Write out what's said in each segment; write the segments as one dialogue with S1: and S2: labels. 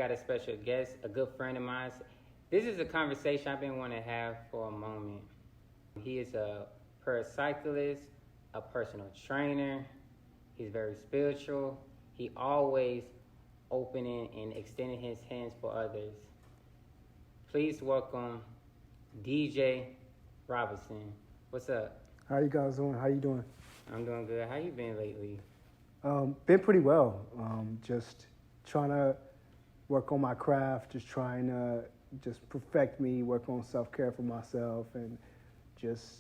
S1: got a special guest, a good friend of mine. This is a conversation I've been wanting to have for a moment. He is a paracyclist, a personal trainer. He's very spiritual. He always opening and extending his hands for others. Please welcome DJ Robinson. What's up?
S2: How you guys doing? How you doing?
S1: I'm doing good. How you been lately?
S2: Been pretty well. Just trying to work on my craft, just trying to just perfect me, work on self-care for myself, and just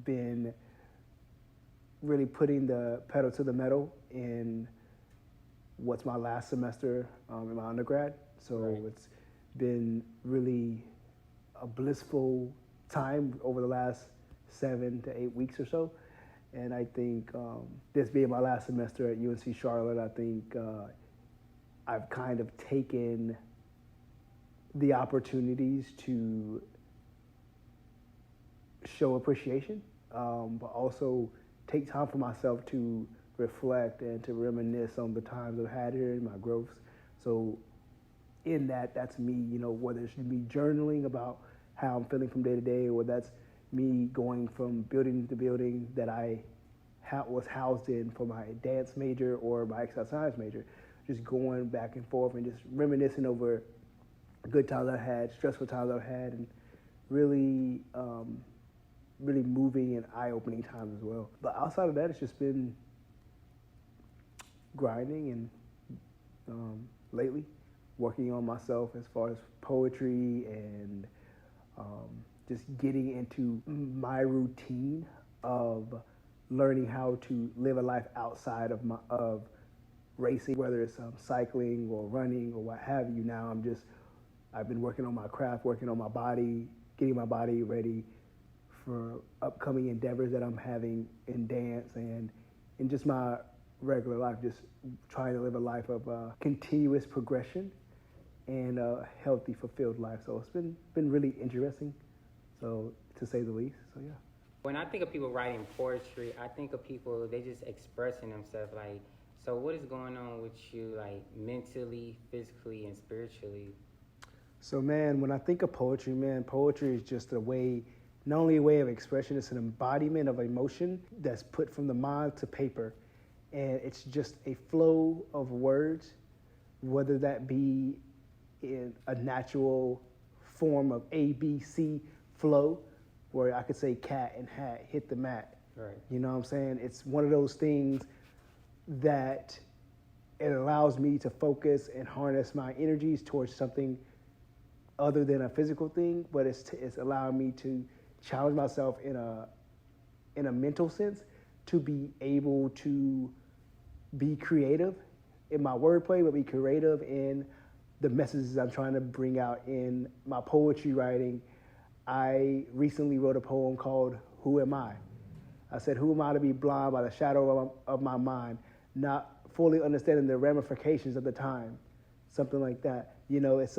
S2: been really putting the pedal to the metal in what's my last semester in my undergrad. So
S1: Right.
S2: It's been really a blissful time over the last 7 to 8 weeks or so. And I think this being my last semester at UNC Charlotte, I think I've kind of taken the opportunities to show appreciation, but also take time for myself to reflect and to reminisce on the times I've had here and my growths. So in that, that's me, whether it's me journaling about how I'm feeling from day to day, or that's me going from building to building that I was housed in for my dance major or my exercise science major, just going back and forth and just reminiscing over good times I had, stressful times I've had, and really, really moving and eye-opening times as well. But outside of that, it's just been grinding and lately working on myself as far as poetry and just getting into my routine of learning how to live a life outside of racing, whether it's cycling or running or what have you. Now I've been working on my craft, working on my body, getting my body ready for upcoming endeavors that I'm having in dance and in just my regular life, just trying to live a life of continuous progression and a healthy, fulfilled life. So it's been really interesting, so to say the least. So yeah.
S1: When I think of people writing poetry, I think of people, they just expressing themselves. Like, so what is going on with you, like mentally, physically, and spiritually?
S2: So man, when I think of poetry, poetry is just a way, not only a way of expression, it's an embodiment of emotion that's put from the mind to paper. And it's just a flow of words, whether that be in a natural form of ABC flow, where I could say cat and hat hit the mat.
S1: Right.
S2: You know what I'm saying? It's one of those things that it allows me to focus and harness my energies towards something other than a physical thing, but it's allowing me to challenge myself in a mental sense to be able to be creative in my wordplay, but be creative in the messages I'm trying to bring out in my poetry writing. I recently wrote a poem called Who Am I? I said, who am I to be blind by the shadow of my mind, not fully understanding the ramifications of the time, something like that. It's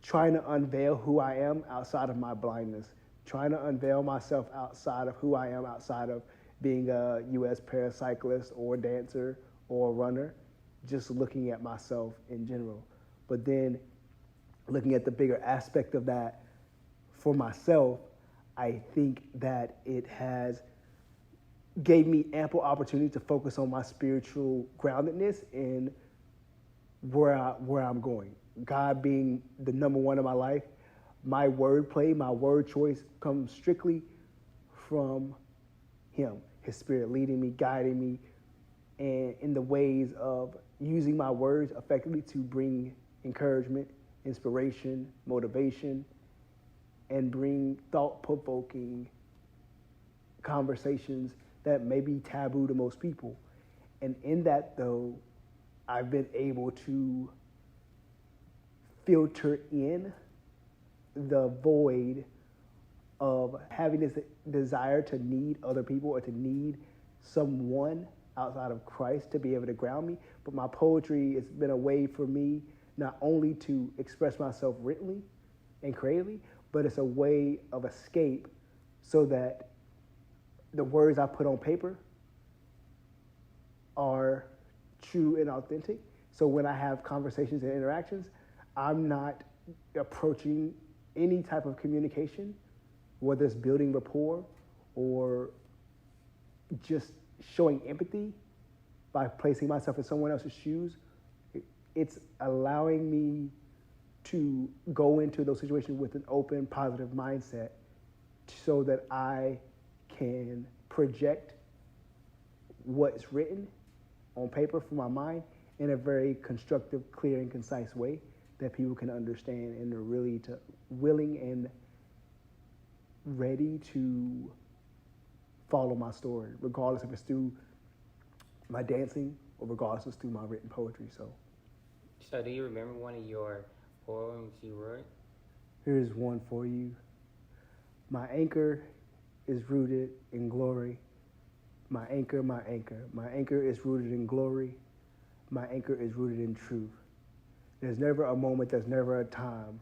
S2: trying to unveil who I am outside of my blindness, trying to unveil myself outside of who I am, outside of being a U.S. paracyclist or dancer or runner, just looking at myself in general. But then looking at the bigger aspect of that for myself, I think that it has gave me ample opportunity to focus on my spiritual groundedness in where I'm going. God being the number one in my life, my wordplay, my word choice comes strictly from Him, His Spirit leading me, guiding me, and in the ways of using my words effectively to bring encouragement, inspiration, motivation, and bring thought-provoking conversations that may be taboo to most people. And in that, though, I've been able to filter in the void of having this desire to need other people or to need someone outside of Christ to be able to ground me. But my poetry has been a way for me not only to express myself writtenly and creatively, but it's a way of escape so that the words I put on paper are true and authentic, So when I have conversations and interactions, I'm not approaching any type of communication, whether it's building rapport or just showing empathy by placing myself in someone else's shoes. It's allowing me to go into those situations with an open, positive mindset so that I can project what's written on paper from my mind in a very constructive, clear, and concise way that people can understand and are really willing and ready to follow my story, regardless if it's through my dancing or regardless if it's through my written poetry.
S1: So do you remember one of your poems you wrote?
S2: Here's one for you. My anchor is rooted in glory. My anchor, my anchor. My anchor is rooted in glory. My anchor is rooted in truth. There's never a moment, there's never a time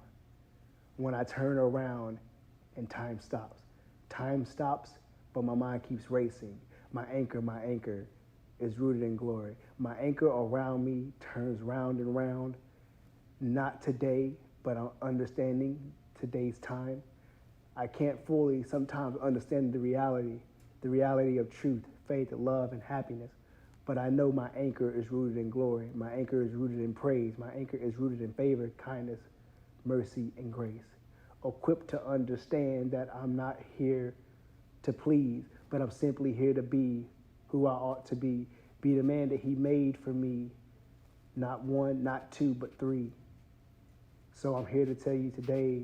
S2: when I turn around and time stops. Time stops, but my mind keeps racing. My anchor is rooted in glory. My anchor around me turns round and round. Not today, but I'm understanding today's time. I can't fully sometimes understand the reality of truth, faith, love, and happiness. But I know my anchor is rooted in glory. My anchor is rooted in praise. My anchor is rooted in favor, kindness, mercy, and grace. Equipped to understand that I'm not here to please, but I'm simply here to be who I ought to be the man that he made for me, not one, not two, but three. So I'm here to tell you today,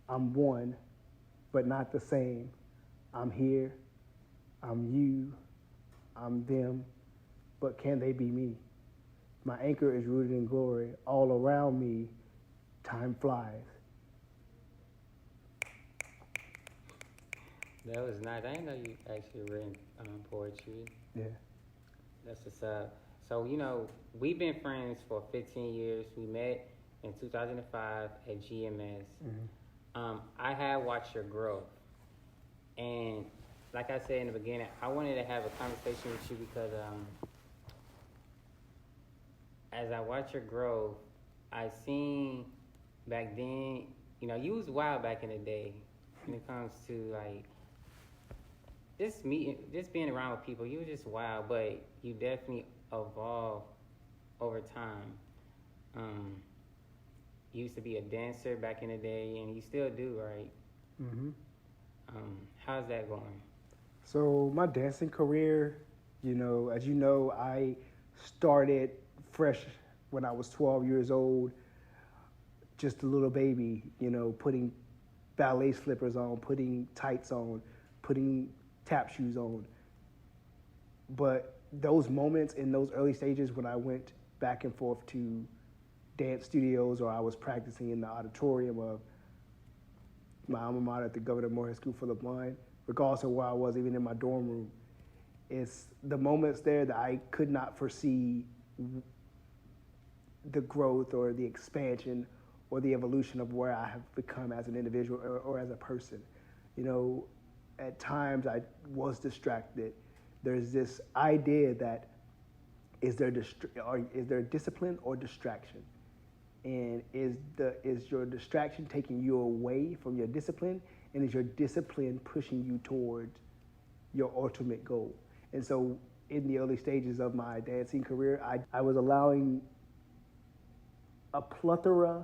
S2: I'm one, but not the same. I'm here, I'm you, I'm them, but can they be me? My anchor is rooted in glory. All around me, time flies.
S1: That was nice. I didn't know you actually written poetry.
S2: Yeah.
S1: That's what's up. So, we've been friends for 15 years. We met in 2005 at GMS.
S2: Mm-hmm.
S1: I have watched your growth. And like I said in the beginning, I wanted to have a conversation with you because as I watch your growth, I seen back then, you was wild back in the day when it comes to just being around with people. You were just wild, but you definitely evolved over time. You used to be a dancer back in the day, and you still do, right?
S2: Mm-hmm.
S1: How's that going?
S2: So my dancing career, as you know, I started fresh when I was 12 years old, just a little baby, putting ballet slippers on, putting tights on, putting tap shoes on. But those moments in those early stages when I went back and forth to dance studios or I was practicing in the auditorium of my alma mater at the Governor Morehead School for the Blind, regardless of where I was, even in my dorm room, it's the moments there that I could not foresee the growth or the expansion or the evolution of where I have become as an individual or as a person. At times I was distracted. There's this idea that is there discipline or distraction? And is your distraction taking you away from your discipline? And is your discipline pushing you towards your ultimate goal? And so in the early stages of my dancing career, I was allowing a plethora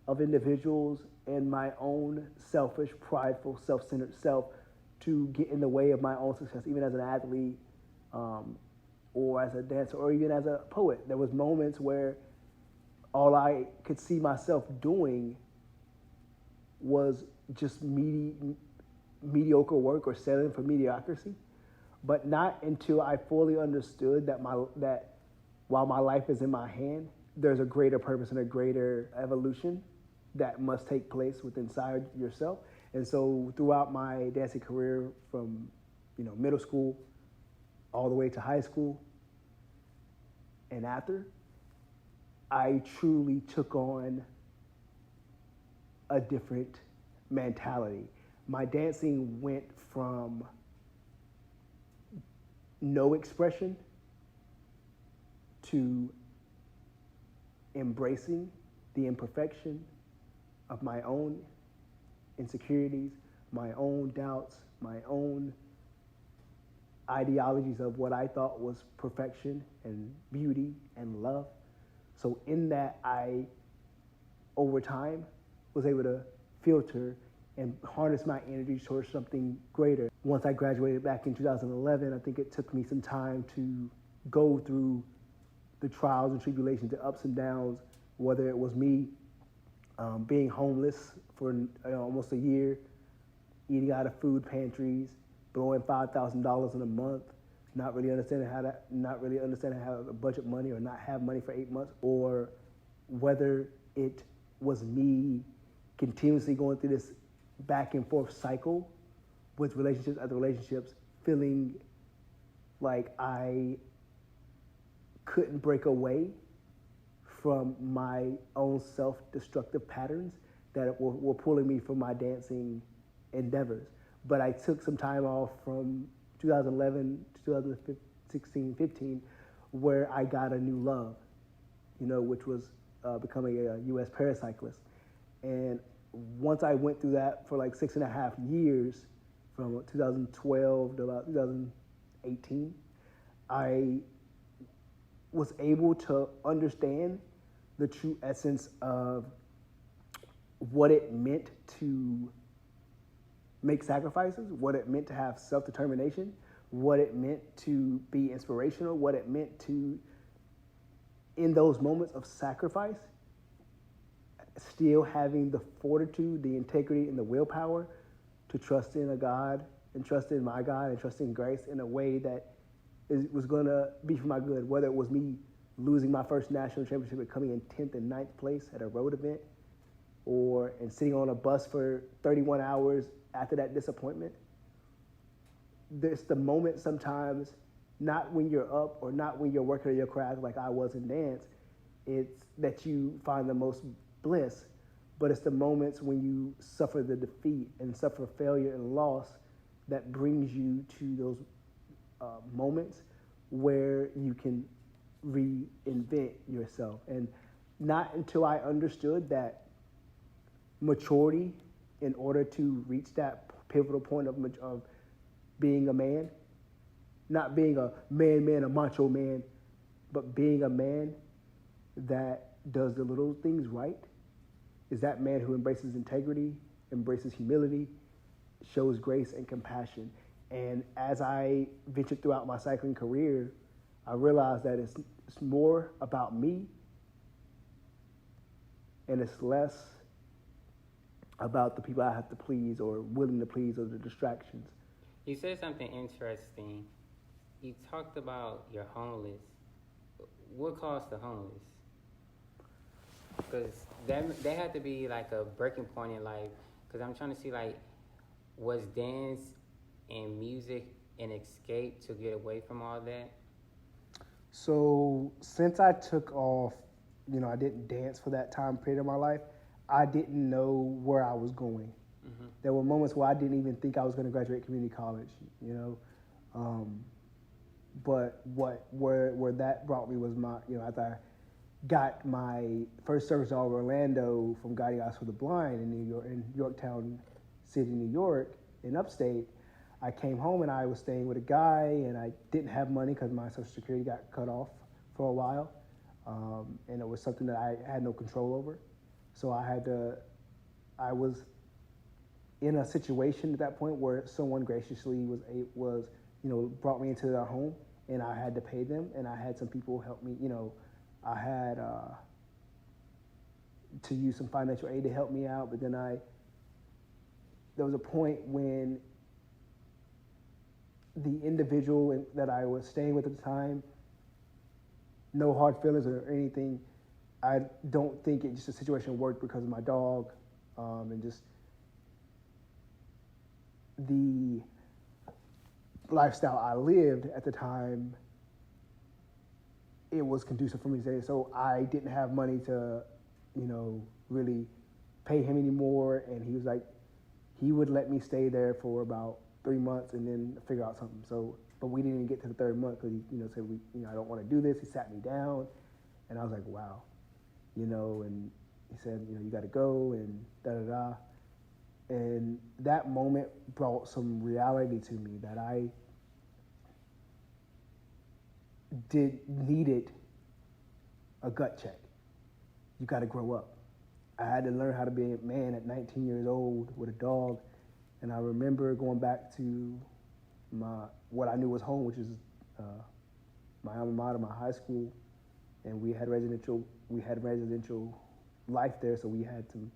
S2: of individuals and my own selfish, prideful, self-centered self to get in the way of my own success, even as an athlete or as a dancer or even as a poet. There was moments where all I could see myself doing was just mediocre work or settling for mediocrity, but not until I fully understood that while my life is in my hand, there's a greater purpose and a greater evolution that must take place within inside yourself. And so throughout my dancing career from middle school all the way to high school and after, I truly took on a different mentality. My dancing went from no expression to embracing the imperfection of my own insecurities, my own doubts, my own ideologies of what I thought was perfection and beauty and love. So in that, I, over time, was able to filter and harness my energy towards something greater. Once I graduated back in 2011, I think it took me some time to go through the trials and tribulations, the ups and downs, whether it was me being homeless for almost a year, eating out of food pantries, blowing $5,000 in a month, not really understanding how to budget money or not have money for 8 months, or whether it was me continuously going through this back and forth cycle with relationships after relationships, feeling like I couldn't break away from my own self-destructive patterns that were pulling me from my dancing endeavors. But I took some time off from 2011 to 2016, 15, where I got a new love, which was becoming a U.S. paracyclist. And once I went through that for like 6.5 years, from 2012 to about 2018, I was able to understand the true essence of what it meant to make sacrifices, what it meant to have self-determination, what it meant to be inspirational, what it meant to, in those moments of sacrifice, still having the fortitude, the integrity, and the willpower to trust in a God and trust in my God and trust in grace in a way that was going to be for my good, whether it was me losing my first national championship and coming in 10th and 9th place at a road event, and sitting on a bus for 31 hours after that disappointment. There's the moment sometimes, not when you're up or not when you're working on your craft like I was in dance, it's that you find the most bliss, but it's the moments when you suffer the defeat and suffer failure and loss that brings you to those moments where you can reinvent yourself. And not until I understood that maturity, in order to reach that pivotal point of being a man, not being a man, a macho man, but being a man that does the little things right, is that man who embraces integrity, embraces humility, shows grace and compassion. And as I ventured throughout my cycling career, I realized that it's more about me and it's less about the people I have to please or willing to please or the distractions.
S1: You said something interesting. You talked about you're homeless. What caused the homeless? Because that had to be like a breaking point in life. Because I'm trying to see, like, was dance and music an escape to get away from all that?
S2: So since I took off, I didn't dance for that time period of my life, I didn't know where I was going. Mm-hmm. There were moments where I didn't even think I was going to graduate community college, but where that brought me was my, after I got my first service dog Orlando from Guiding Eyes for the Blind in Yorktown City, New York, in upstate, I came home and I was staying with a guy and I didn't have money because my Social Security got cut off for a while, and it was something that I had no control over. So I was in a situation at that point where someone graciously brought me into their home, and I had to pay them, and I had some people help me. I had to use some financial aid to help me out, but then there was a point when the individual that I was staying with at the time, no hard feelings or anything, I don't think just a situation worked because of my dog, and just the lifestyle I lived at the time. It was conducive for me to say, so I didn't have money to, really pay him anymore. And he was like, he would let me stay there for about 3 months and then figure out something. So, but we didn't even get to the third month because he, said, I don't want to do this. He sat me down, and I was like, wow. and he said, you got to go and da da da. And that moment brought some reality to me that I needed a gut check. You got to grow up. I had to learn how to be a man at 19 years old with a dog. And I remember going back to what I knew was home, which is my alma mater, my high school, and we had residential life there, so we had some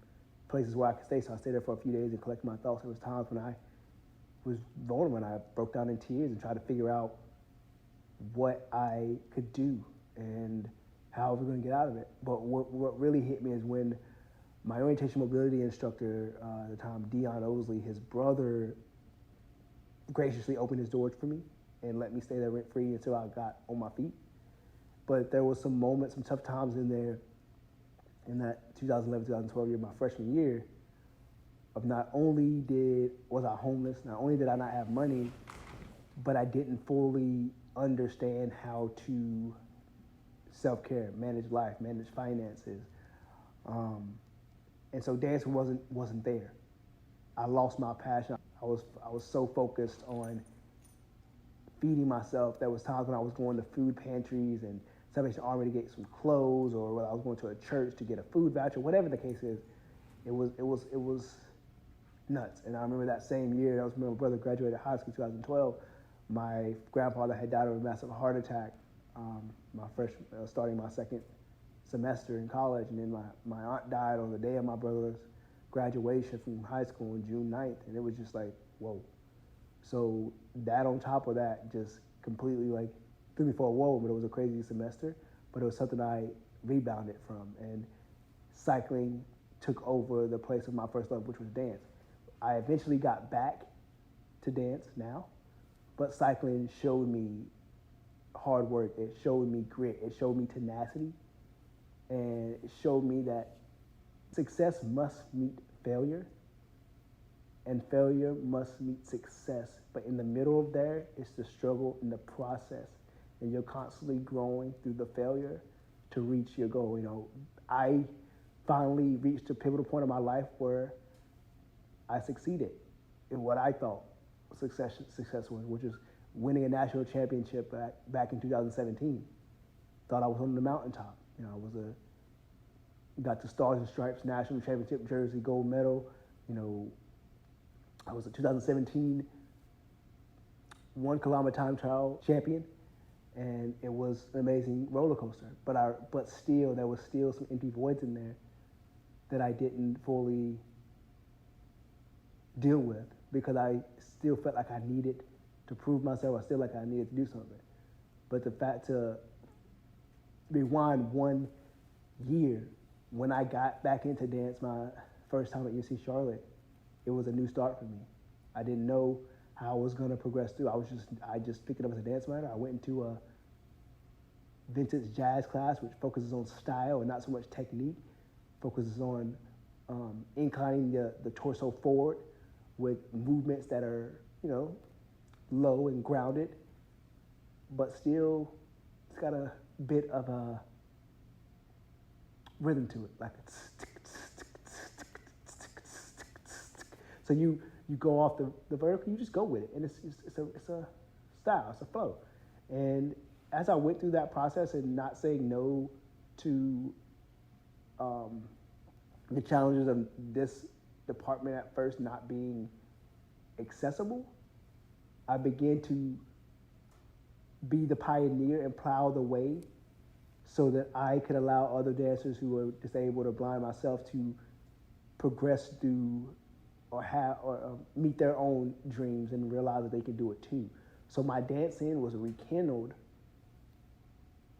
S2: places where I could stay. So I stayed there for a few days and collected my thoughts. There was times when I was vulnerable and I broke down in tears and tried to figure out what I could do and how I was going to get out of it. But what really hit me is when my orientation mobility instructor at the time, Dion Osley, his brother graciously opened his doors for me and let me stay there rent-free until I got on my feet. But there was some moments, some tough times in there in that 2011-2012 year, my freshman year, of not only was I homeless, not only did I not have money, but I didn't fully understand how to self-care, manage life, manage finances. And so dancing wasn't there. I lost my passion. I was so focused on feeding myself. There was times when I was going to food pantries and Salvation Army to get some clothes, or when I was going to a church to get a food voucher, whatever the case is. It was nuts. And I remember that same year, my brother graduated high school in 2012. My grandfather had died of a massive heart attack. Starting my second semester in college, and then my aunt died on the day of my brother's graduation from high school on June 9th, and it was just like, whoa. So that on top of that just completely threw me for a whoa, but it was a crazy semester, but it was something I rebounded from, and cycling took over the place of my first love, which was dance. I eventually got back to dance now, but cycling showed me hard work, it showed me grit, it showed me tenacity, and it showed me that success must meet failure, and failure must meet success. But in the middle of there, it's the struggle and the process, and you're constantly growing through the failure to reach your goal. I finally reached a pivotal point in my life where I succeeded in what I thought success was, which is winning a national championship back in 2017. Thought I was on the mountaintop. Got the Stars and Stripes national championship jersey, gold medal. I was a 2017 1-kilometer time trial champion, and it was an amazing roller coaster. But still, there was still some empty voids in there that I didn't fully deal with, because I still felt like I needed to prove myself. I still like I needed to do something. But the fact to rewind 1 year, when I got back into dance my first time at UC Charlotte, it was a new start for me. I didn't know how I was going to progress through. I just picked it up as a dance minor. I went into a vintage jazz class, which focuses on style and not so much technique, focuses on inclining the torso forward with movements that are, low and grounded, but still it's got a bit of a rhythm to it, like so you go off the vertical, you just go with it, and it's a style, it's a flow. And as I went through that process and not saying no to the challenges of this department at first not being accessible, I began to be the pioneer and plow the way so that I could allow other dancers who were disabled or blind, myself, to progress through or meet their own dreams and realize that they could do it too. So my dancing was rekindled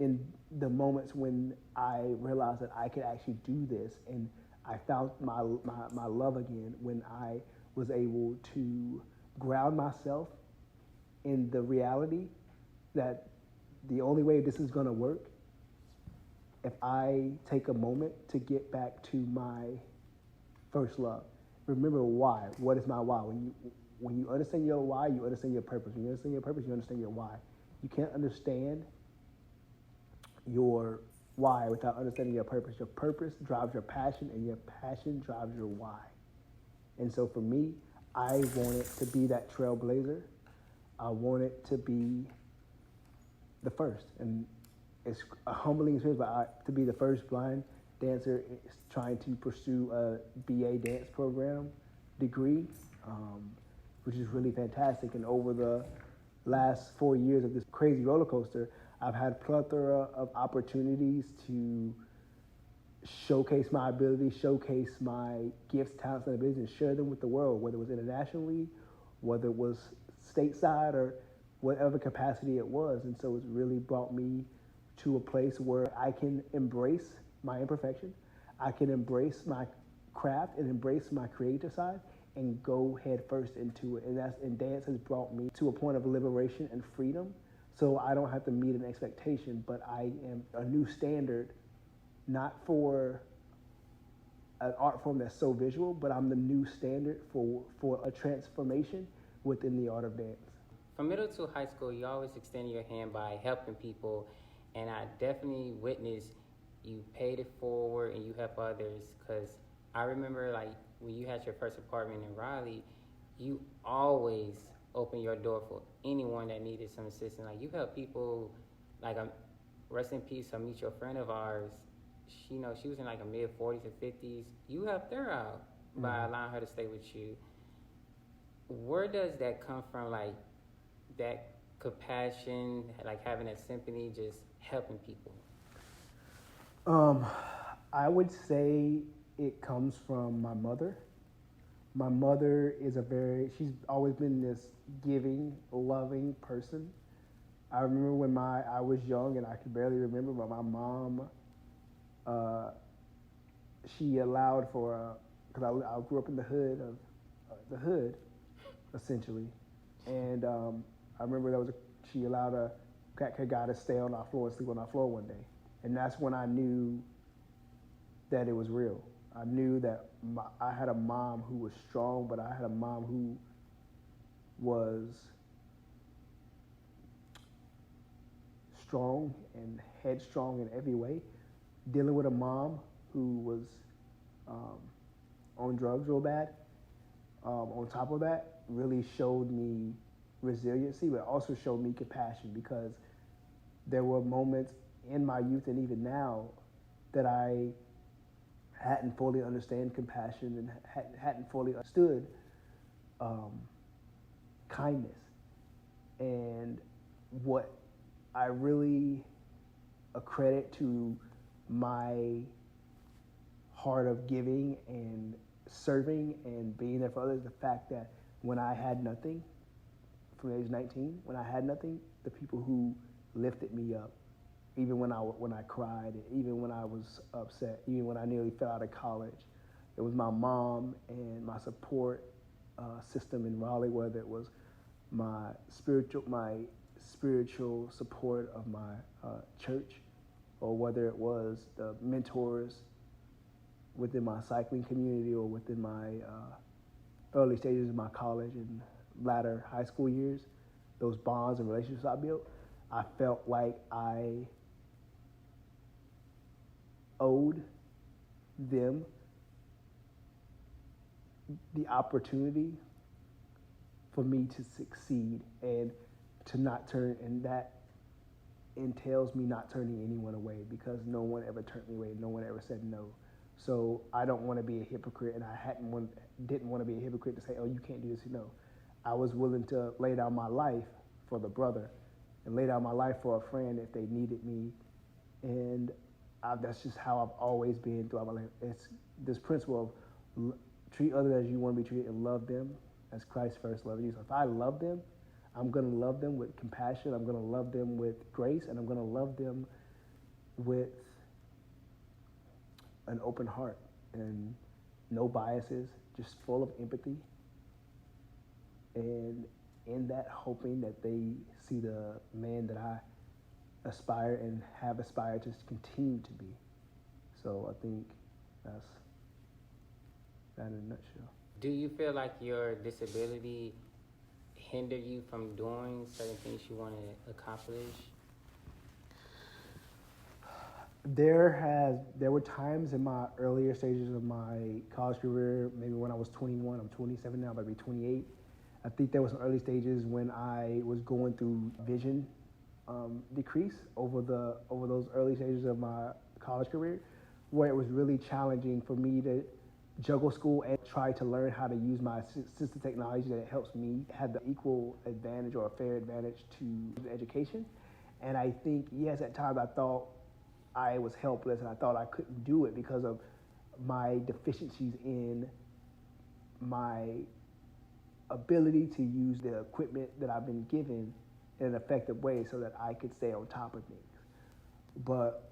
S2: in the moments when I realized that I could actually do this, and I found my love again when I was able to ground myself in the reality that the only way this is going to work if I take a moment to get back to my first love. Remember why. What is my why? When you understand your why, you understand your purpose. When you understand your purpose, you understand your why. You can't understand your why without understanding your purpose. Your purpose drives your passion, and your passion drives your why. And so for me, I want it to be that trailblazer. I want it to be the first. And it's a humbling experience, but to be the first blind dancer is trying to pursue a BA dance program degree, which is really fantastic. And over the last 4 years of this crazy roller coaster, I've had a plethora of opportunities to showcase my ability, showcase my gifts, talents, and abilities, and share them with the world, whether it was internationally, whether it was stateside, or whatever capacity it was. And so it's really brought me to a place where I can embrace my imperfection, I can embrace my craft and embrace my creative side and go head first into it. And dance has brought me to a point of liberation and freedom. So I don't have to meet an expectation, but I am a new standard, not for an art form that's so visual, but I'm the new standard for a transformation within the art of dance.
S1: From middle to high school, you always extend your hand by helping people, and I definitely witnessed you paid it forward and you help others. Because I remember, like, when you had your first apartment in Raleigh, you always open your door for anyone that needed some assistance. Like, you help people, like, rest in peace, a mutual friend of ours. She was in like a mid-40s or 50s. You helped her out by allowing her to stay with you. Where does that come from, like, that compassion, like having that sympathy, just helping people?
S2: I would say it comes from my mother. My mother is she's always been this giving, loving person. I remember when I was young and I could barely remember, but my mom, she allowed because I grew up in the hood, essentially. And I remember she allowed a crack guy to stay on our floor and sleep on our floor one day. And that's when I knew that it was real. I knew that I had a mom who was strong, but I had a mom who was strong and headstrong in every way. Dealing with a mom who was on drugs real bad, on top of that, really showed me resiliency, but also showed me compassion, because there were moments in my youth and even now that I hadn't fully understood compassion and hadn't fully understood kindness. And what I really accredit to my heart of giving and serving and being there for others, the fact that when I had nothing, from age 19, when I had nothing, the people who lifted me up, even when I cried, even when I was upset, even when I nearly fell out of college, it was my mom and my support system in Raleigh, whether it was my spiritual support of my church, or whether it was the mentors within my cycling community, or within my early stages of my college and latter high school years, those bonds and relationships I built, I felt like I owed them the opportunity for me to succeed and to not turn, and that entails me not turning anyone away, because no one ever turned me away, no one ever said no. So I don't want to be a hypocrite, and I didn't want to be a hypocrite to say, oh, you can't do this. No, I was willing to lay down my life for the brother and lay down my life for a friend if they needed me. And that's just how I've always been throughout my life. It's this principle of treat others as you want to be treated and love them as Christ first loved you. So if I love them, I'm going to love them with compassion. I'm going to love them with grace, and I'm going to love them with an open heart and no biases, just full of empathy. And in that, hoping that they see the man that I aspire and have aspired to continue to be. So I think that's that in a nutshell.
S1: Do you feel like your disability hinder you from doing certain things you want to accomplish?
S2: There were times in my earlier stages of my college career, maybe when I was 21, I'm 27 now, maybe 28. I think there were some early stages when I was going through vision decrease over those early stages of my college career, where it was really challenging for me to juggle school and try to learn how to use my assistive technology that helps me have the equal advantage or a fair advantage to education. And I think, yes, at times I thought I was helpless and I thought I couldn't do it because of my deficiencies in my ability to use the equipment that I've been given in an effective way so that I could stay on top of things. But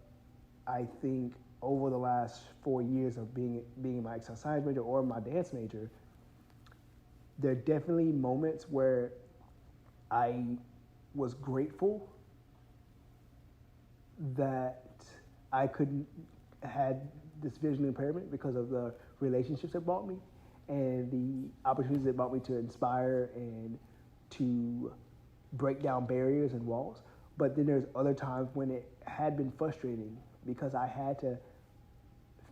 S2: I think over the last 4 years of being my exercise science major or my dance major, there are definitely moments where I was grateful that I couldn't had this vision impairment because of the relationships it brought me and the opportunities it brought me to inspire and to break down barriers and walls. But then there's other times when it had been frustrating because I had to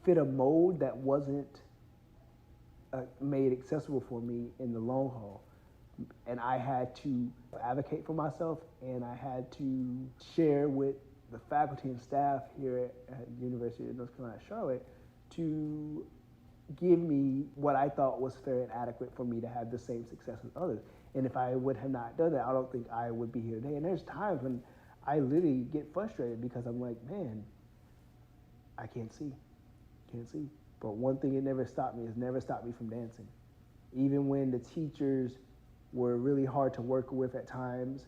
S2: fit a mold that wasn't made accessible for me in the long haul. And I had to advocate for myself, and I had to share with the faculty and staff here at the University of North Carolina, Charlotte, to give me what I thought was fair and adequate for me to have the same success as others. And if I would have not done that, I don't think I would be here today. And there's times when I literally get frustrated because I'm like, man, I can't see. But one thing it never stopped me from dancing. Even when the teachers were really hard to work with at times,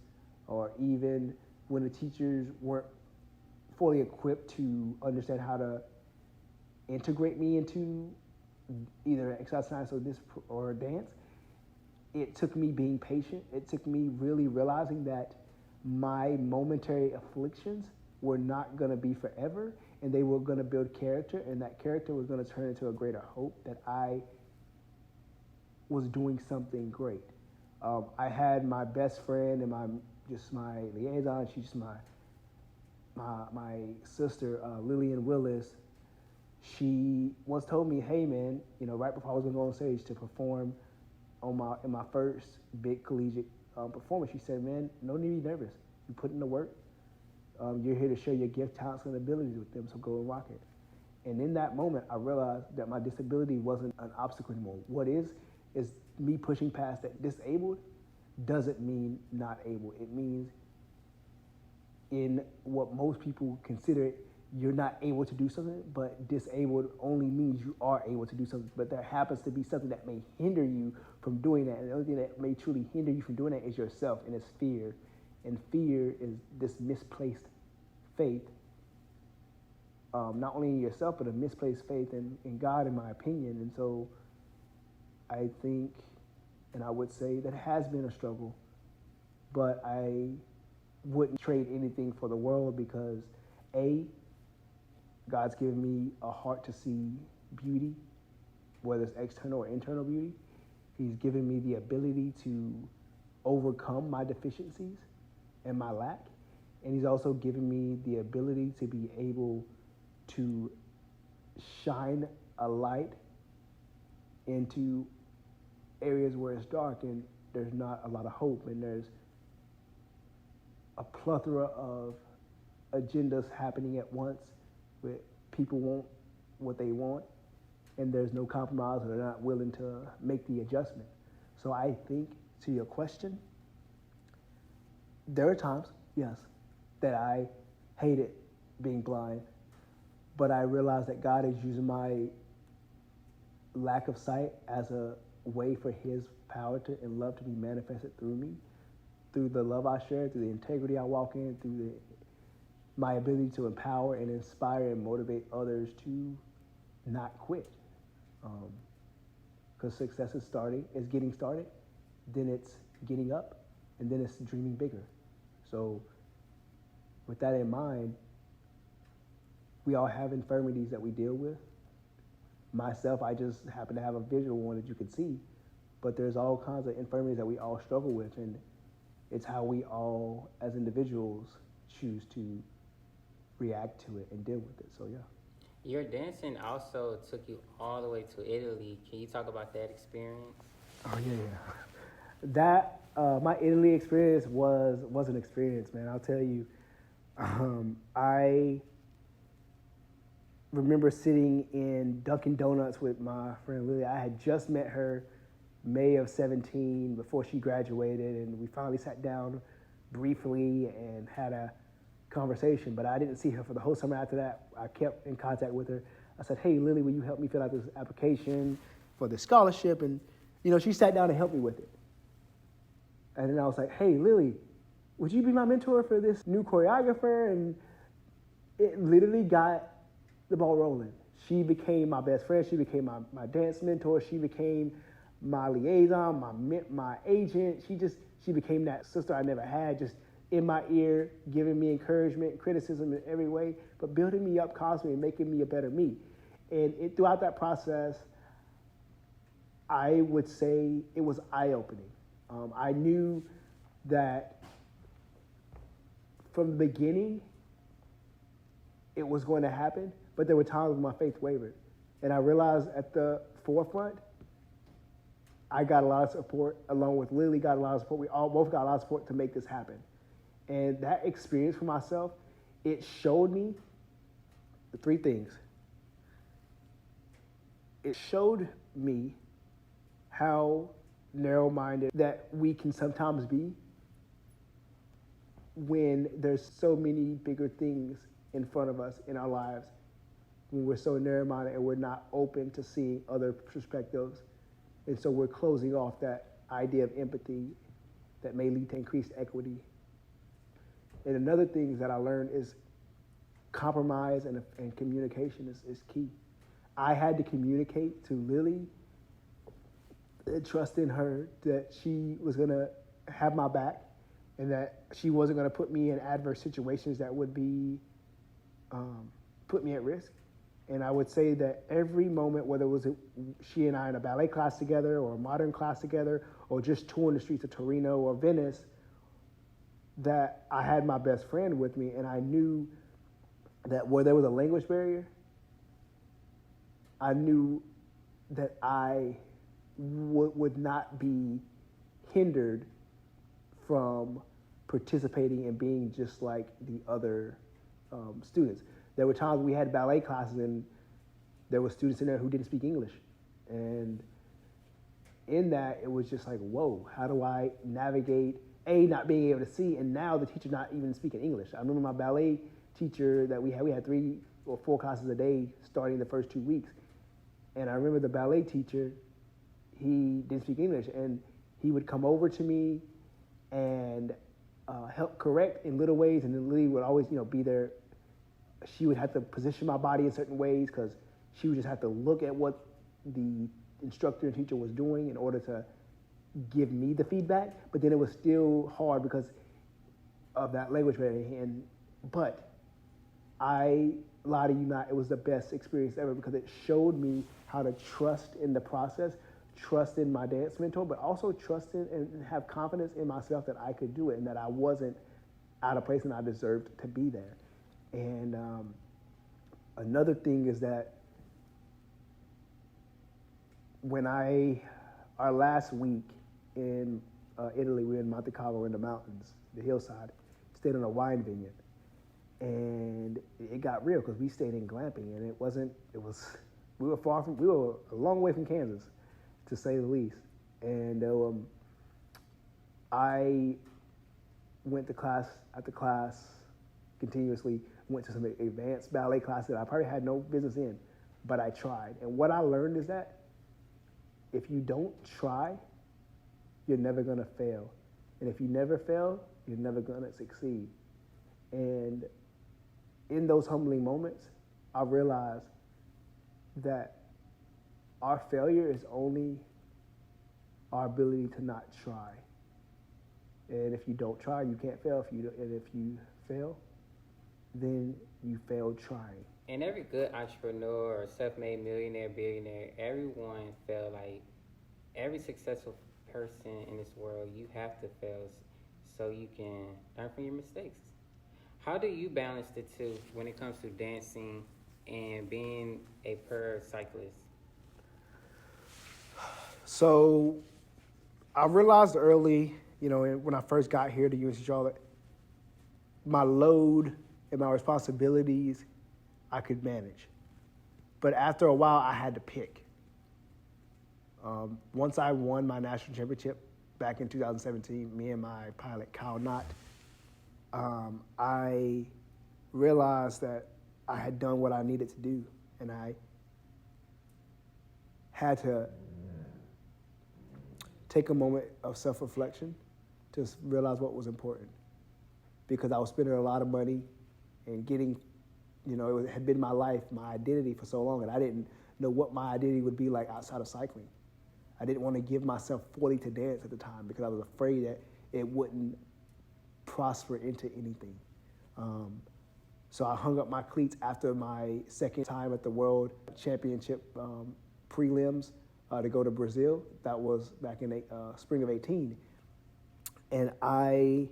S2: or even when the teachers weren't fully equipped to understand how to integrate me into either exercise science or dance, it took me being patient. It took me really realizing that my momentary afflictions were not going to be forever, and they were going to build character, and that character was going to turn into a greater hope that I was doing something great. I had my best friend and my liaison. She's just my sister, Lillian Willis. She once told me, "Hey, man, right before I was going to go on stage to perform in my first big collegiate performance, she said, man, no need to be nervous. You put in the work. You're here to share your gift, talents, and abilities with them, so go and rock it." And in that moment, I realized that my disability wasn't an obstacle anymore. What is me pushing past that disabled doesn't mean not able. It means in what most people consider you're not able to do something, but disabled only means you are able to do something. But there happens to be something that may hinder you from doing that. And the only thing that may truly hinder you from doing that is yourself, and it's fear. And fear is this misplaced faith, not only in yourself, but a misplaced faith in God, in my opinion. And so I think, and I would say that it has been a struggle, but I wouldn't trade anything for the world because, A, God's given me a heart to see beauty, whether it's external or internal beauty. He's given me the ability to overcome my deficiencies and my lack. And he's also given me the ability to be able to shine a light into areas where it's dark and there's not a lot of hope, and there's a plethora of agendas happening at once where people want what they want and there's no compromise, or they're not willing to make the adjustment. So I think, to your question, there are times, yes, that I hated being blind, but I realized that God is using my lack of sight as a way for his power and love to be manifested through me, through the love I share, through the integrity I walk in, through my ability to empower and inspire and motivate others to not quit. Because success is getting started, then it's getting up, and then it's dreaming bigger. So with that in mind, we all have infirmities that we deal with. Myself, I just happen to have a visual one that you can see, but there's all kinds of infirmities that we all struggle with, and it's how we all, as individuals, choose to react to it and deal with it. So yeah.
S1: Your dancing also took you all the way to Italy. Can you talk about that experience?
S2: Oh yeah. That my Italy experience was an experience, man. I'll tell you. I remember sitting in Dunkin' Donuts with my friend Lily. I had just met her May of 17 before she graduated, and we finally sat down briefly and had a conversation. But I didn't see her for the whole summer after that. I kept in contact with her. I said, "Hey, Lily, will you help me fill out this application for the scholarship?" And she sat down and helped me with it. And then I was like, "Hey, Lily, would you be my mentor for this new choreographer?" And it literally got the ball rolling. She became my best friend. She became my dance mentor. She became my liaison, my agent. She became that sister I never had, just in my ear, giving me encouragement, criticism in every way, but building me up constantly and making me a better me. And throughout that process, I would say it was eye-opening. I knew that from the beginning, it was going to happen, but there were times when my faith wavered. And I realized at the forefront, I got a lot of support, along with Lily got a lot of support. We all both got a lot of support to make this happen. And that experience for myself, it showed me the three things. It showed me how narrow-minded that we can sometimes be when there's so many bigger things in front of us in our lives, when we're so narrow-minded and we're not open to seeing other perspectives. And so we're closing off that idea of empathy that may lead to increased equity. And another thing that I learned is compromise and communication is key. I had to communicate to Lily and trust in her that she was going to have my back and that she wasn't going to put me in adverse situations that would be put me at risk. And I would say that every moment, whether it was she and I in a ballet class together or a modern class together or just touring the streets of Torino or Venice, that I had my best friend with me, and I knew that where there was a language barrier, I knew that I would not be hindered from participating and being just like the other students. There were times we had ballet classes and there were students in there who didn't speak English. And in that, it was just like, whoa, how do I navigate, not being able to see, and now the teacher not even speaking English. I remember my ballet teacher that we had 3 or 4 classes a day starting the first 2 weeks. And I remember the ballet teacher, he didn't speak English, and he would come over to me and help correct in little ways, and then Lily would always, be there. She would have to position my body in certain ways because she would just have to look at what the instructor and teacher was doing in order to give me the feedback. But then it was still hard because of that language barrier. But I lie to you not, it was the best experience ever because it showed me how to trust in the process, trust in my dance mentor, but also trust in and have confidence in myself that I could do it and that I wasn't out of place and I deserved to be there. And another thing is that when our last week in Italy, we were in Monte Carlo in the mountains, the hillside, stayed on a wine vineyard. And it got real because we stayed in glamping, and we were a long way from Kansas, to say the least. And I went to class after class continuously, went to some advanced ballet classes that I probably had no business in, but I tried. And what I learned is that if you don't try, you're never going to fail. And if you never fail, you're never going to succeed. And in those humbling moments, I realized that our failure is only our ability to not try. And if you don't try, you can't fail. And if you fail, then you failed trying.
S1: And every good entrepreneur or self-made millionaire, billionaire, everyone fail. Like every successful person in this world, you have to fail so you can learn from your mistakes. How do you balance the two when it comes to dancing and being a paracyclist?
S2: So I realized early, when I first got here to UNC Charlotte, my load and my responsibilities I could manage. But after a while, I had to pick. Once I won my national championship back in 2017, me and my pilot, Kyle Knott, I realized that I had done what I needed to do, and I had to take a moment of self-reflection to realize what was important, because I was spending a lot of money and getting, it had been my life, my identity for so long, and I didn't know what my identity would be like outside of cycling. I didn't want to give myself fully to dance at the time because I was afraid that it wouldn't prosper into anything. So I hung up my cleats after my second time at the World Championship prelims to go to Brazil. That was back in spring of 18. And I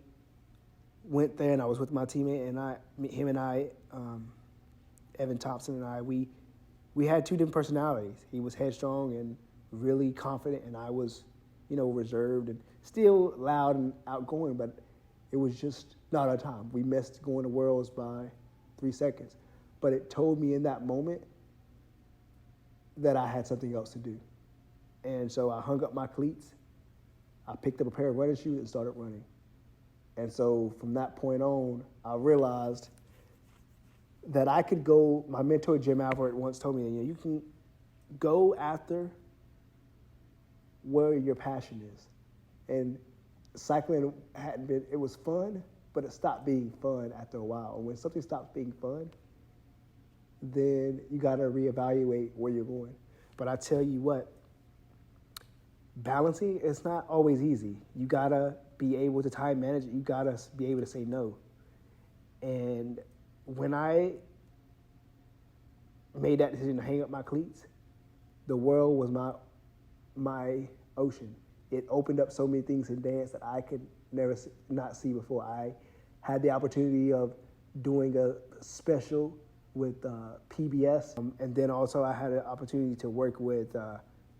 S2: went there, and I was with my teammate, and him and I, Evan Thompson and I, we had two different personalities. He was headstrong and really confident, and I was, reserved and still loud and outgoing, but it was just not our time. We missed going to Worlds by 3 seconds. But it told me in that moment that I had something else to do. And so I hung up my cleats, I picked up a pair of running shoes and started running. And so from that point on, I realized that I could go, my mentor Jim Albert once told me, you can go after where your passion is. And cycling hadn't been, it was fun, but it stopped being fun after a while. And when something stops being fun, then you gotta reevaluate where you're going. But I tell you what, balancing is not always easy. You gotta be able to time manage it. You gotta be able to say no. And when I made that decision to hang up my cleats, the world was my ocean. It opened up so many things in dance that I could never not see before. I had the opportunity of doing a special with PBS, and then also I had an opportunity to work with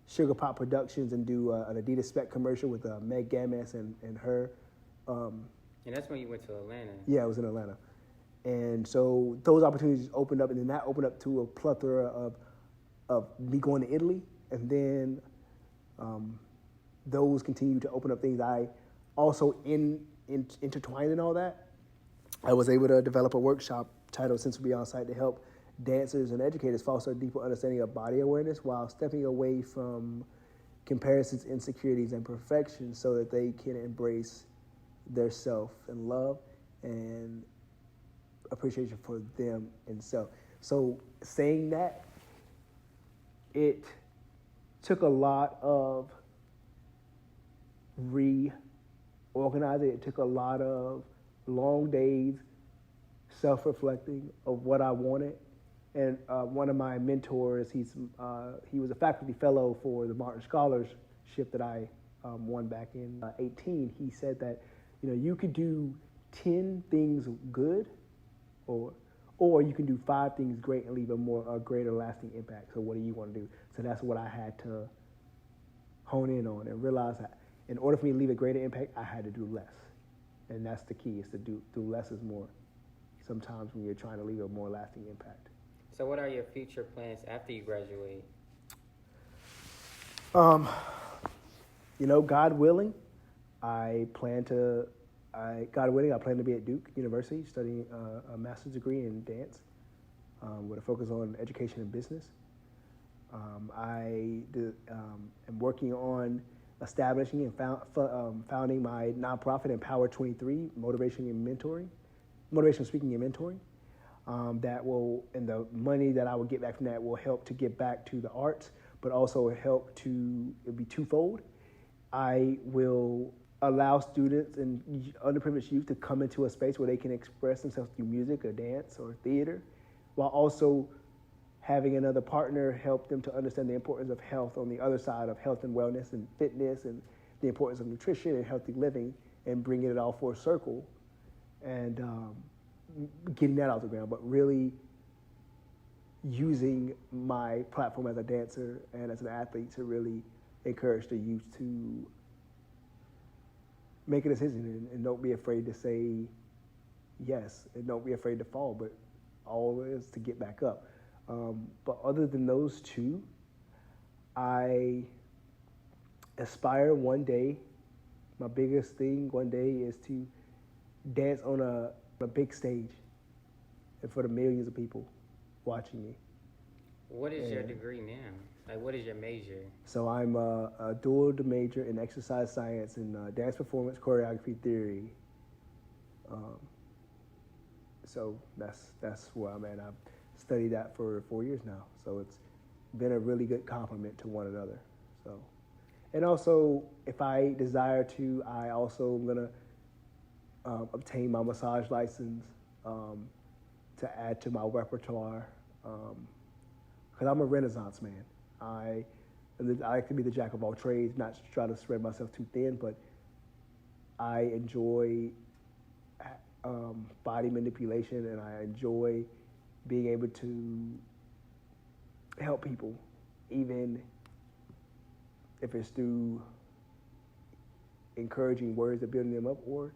S2: Sugar Pop Productions and do an Adidas Spec commercial with Meg Gamas and her.
S1: And that's when you went to Atlanta.
S2: Yeah, I was in Atlanta. And so those opportunities opened up, and then that opened up to a plethora of me going to Italy, and then those continue to open up things. I also intertwined in all that, I was able to develop a workshop titled Since We Be On Site to help dancers and educators foster a deeper understanding of body awareness while stepping away from comparisons, insecurities, and perfections so that they can embrace their self and love and appreciation for them and self. So saying that, it took a lot of reorganizing. It took a lot of long days, self-reflecting of what I wanted. And one of my mentors, he was a faculty fellow for the Martin Scholarship that I won back in 18. He said that, you could do 10 things good, or you can do 5 things great and leave a greater lasting impact. So what do you want to do? So that's what I had to hone in on and realize that in order for me to leave a greater impact, I had to do less. And that's the key, is to do less is more sometimes when you're trying to leave a more lasting impact.
S1: So what are your future plans after you graduate?
S2: God willing, I plan to be at Duke University studying a master's degree in dance with a focus on education and business. I am working on establishing and founding my nonprofit Empower 23, motivational speaking and mentoring. That will, and the money that I will get back from that will help to give back to the arts, but also it'll be twofold. I will allow students and underprivileged youth to come into a space where they can express themselves through music or dance or theater, while also having another partner help them to understand the importance of health on the other side of health and wellness and fitness, and the importance of nutrition and healthy living, and bringing it all full circle. And getting that off the ground, but really using my platform as a dancer and as an athlete to really encourage the youth to make a decision and don't be afraid to say yes, and don't be afraid to fall, but always to get back up. But other than those two, I aspire one day, my biggest thing one day is to dance on a big stage and for the millions of people watching me.
S1: What is your degree now? Like, what is your major?
S2: So I'm a dual major in exercise science and dance performance choreography theory. So that's where I'm at. I've studied that for 4 years now. So it's been a really good complement to one another. So, and also, if I desire to, I also am gonna obtain my massage license to add to my repertoire. Because I'm a Renaissance man. I like to be the jack of all trades, not try to spread myself too thin, but I enjoy body manipulation, and I enjoy being able to help people, even if it's through encouraging words of building them up, or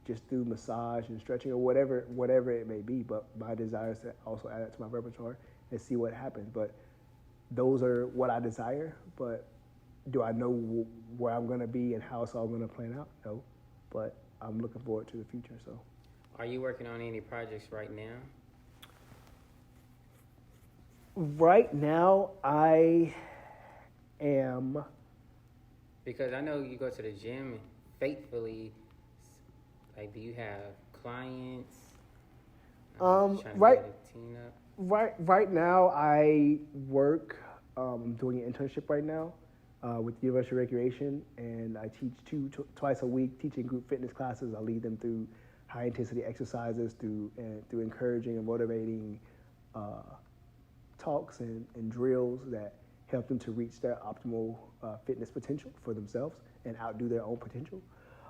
S2: just through massage and stretching, or whatever it may be. But my desire is to also add it to my repertoire and see what happens. But those are what I desire. But do I know where I'm going to be and how it's all going to plan out? No. But I'm looking forward to the future. So,
S1: are you working on any projects right now?
S2: Right now, I am.
S1: Because I know you go to the gym faithfully. Like, do you have clients?
S2: Right. Right now, I work. I'm doing an internship right now with the University of Recreation, and I teach twice a week, teaching group fitness classes. I lead them through high intensity exercises, through encouraging and motivating talks and drills that help them to reach their optimal fitness potential for themselves and outdo their own potential.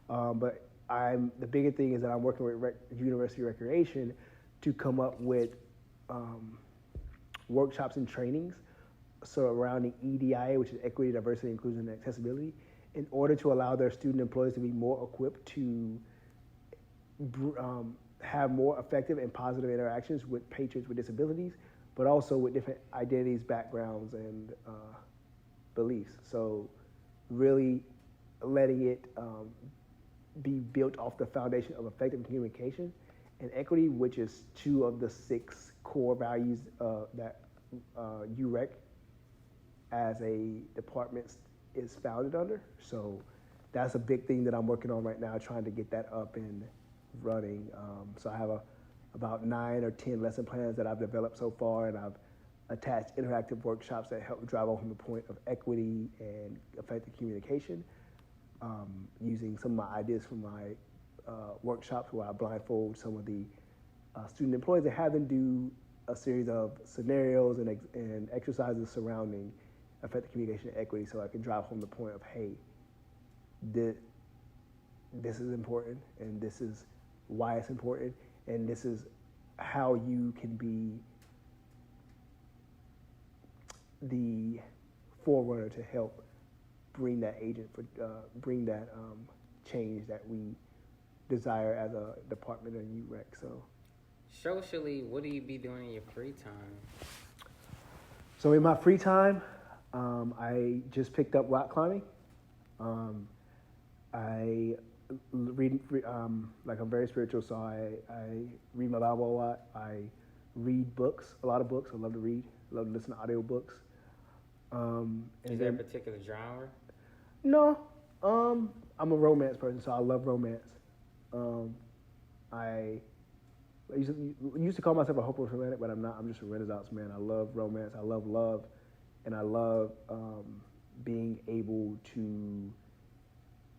S2: But the bigger thing is that I'm working with University of Recreation to come up with workshops and trainings surrounding EDIA, which is equity, diversity, inclusion, and accessibility, in order to allow their student employees to be more equipped to have more effective and positive interactions with patrons with disabilities, but also with different identities, backgrounds, and beliefs. So really letting it be built off the foundation of effective communication and equity, which is 2 of the 6 core values that UREC as a department is founded under. So that's a big thing that I'm working on right now, trying to get that up and running. So I have about 9 or 10 lesson plans that I've developed so far, and I've attached interactive workshops that help drive home the point of equity and effective communication, using some of my ideas from my workshops where I blindfold some of the student employees and have them do a series of scenarios and exercises surrounding effective communication and equity, so I can drive home the point of, hey, this is important, and this is why it's important, and this is how you can be the forerunner to help bring that bring that change that we desire as a department in UREC. So,
S1: socially, what do you be doing in your free time?
S2: So in my free time, I just picked up rock climbing. I read, like I'm very spiritual, so I read my Bible a lot. I read books, a lot of books. I love to read. I love to listen to audiobooks.
S1: Is there a particular genre?
S2: No, I'm a romance person, so I love romance. I used to call myself a hopeless romantic, but I'm not. I'm just a Renaissance man. I love romance. I love love, and I love being able to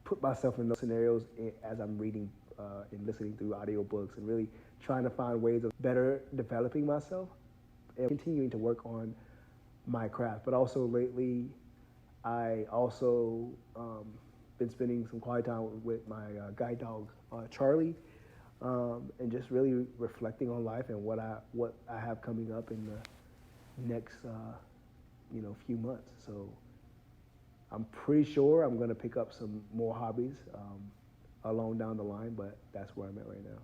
S2: put myself in those scenarios as I'm reading and listening through audiobooks, and really trying to find ways of better developing myself and continuing to work on my craft. But also lately, I also been spending some quiet time with my guide dog, Charlie. and just really reflecting on life and what I have coming up in the next few months. So I'm pretty sure I'm going to pick up some more hobbies along down the line, but that's where I'm at right now.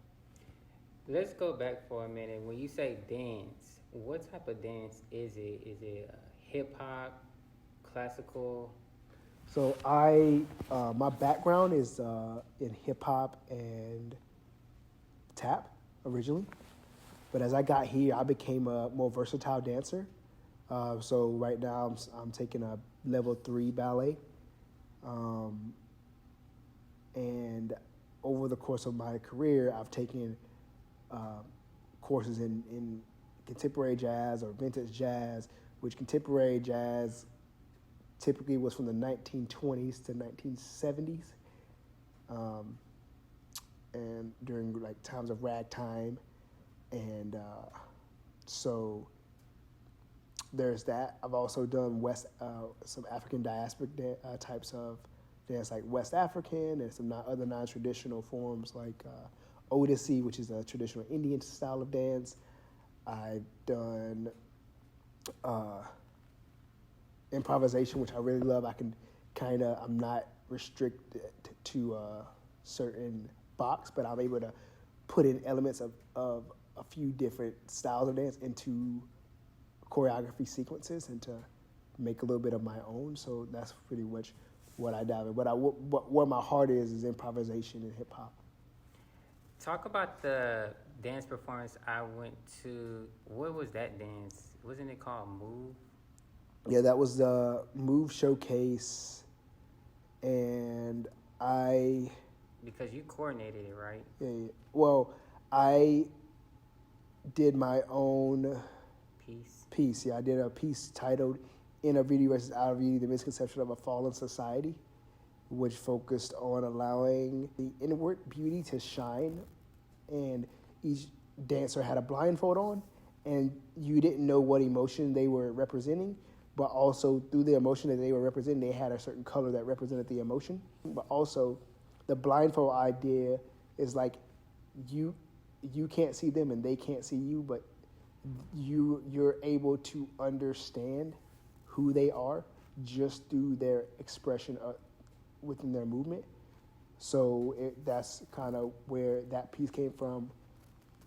S1: Let's go back for a minute. When you say dance, what type of dance is it? Is it hip hop, classical?
S2: So my background is in hip hop and tap originally, but as I got here, I became a more versatile dancer. So right now I'm taking a level 3 ballet, and over the course of my career, I've taken courses in contemporary jazz or vintage jazz, which contemporary jazz typically was from the 1920s to 1970s, and during like times of ragtime, and so there's that. I've also done some African diasporic types of dance, like West African, and some other non-traditional forms like Odissi, which is a traditional Indian style of dance. I've done improvisation, which I really love. I can I'm not restricted to a certain box, but I'm able to put in elements of a few different styles of dance into choreography sequences and to make a little bit of my own. So that's pretty much what I dive in. But where my heart is improvisation and hip hop.
S1: Talk about the dance performance I went to. What was that dance? Wasn't it called Move?
S2: Yeah, that was the Move Showcase, and
S1: because you coordinated it, right?
S2: Yeah. Well, I did my own piece. Yeah, I did a piece titled "Inner Beauty versus Outer Beauty: The Misconception of a Fallen Society," which focused on allowing the inward beauty to shine, and each dancer had a blindfold on, and you didn't know what emotion they were representing, but also through the emotion that they were representing, they had a certain color that represented the emotion. But also, the blindfold idea is like you can't see them and they can't see you, but you're able to understand who they are just through their expression within their movement. So that's kind of where that piece came from.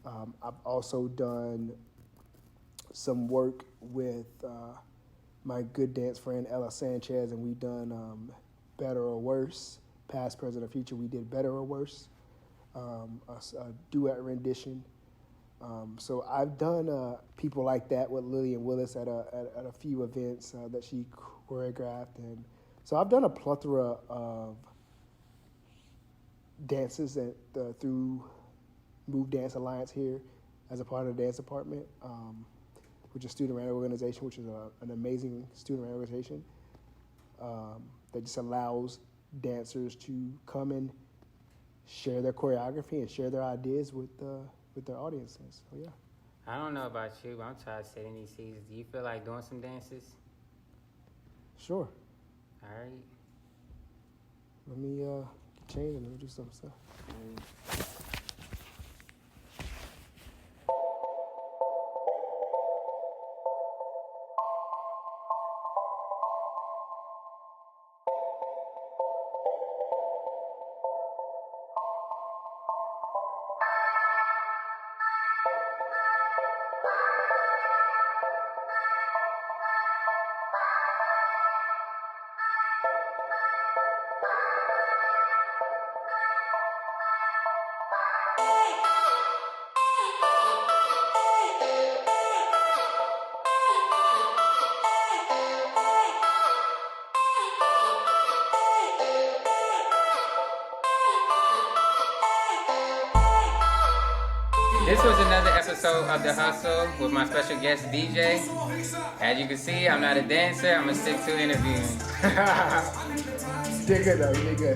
S2: I've also done some work with my good dance friend Ella Sanchez, and we've done Better or Worse, Past, Present, or Future. We did Better or Worse, a duet rendition. So I've done people like that with Lillian Willis at a few events that she choreographed, and so I've done a plethora of dances through Move Dance Alliance here as a part of the dance department, which is a student-run organization, which is an amazing student-run organization that just allows dancers to come and share their choreography and share their ideas with their audiences. So yeah.
S1: I don't know about you, but I'm tired of sitting these seasons. Do you feel like doing some dances?
S2: Sure.
S1: All right.
S2: Let me change and we'll do some stuff.
S1: This was another episode of The Hustle with my special guest DJ. As you can see, I'm not a dancer. I'm going to stick to interviewing.
S2: You're good though. You're good.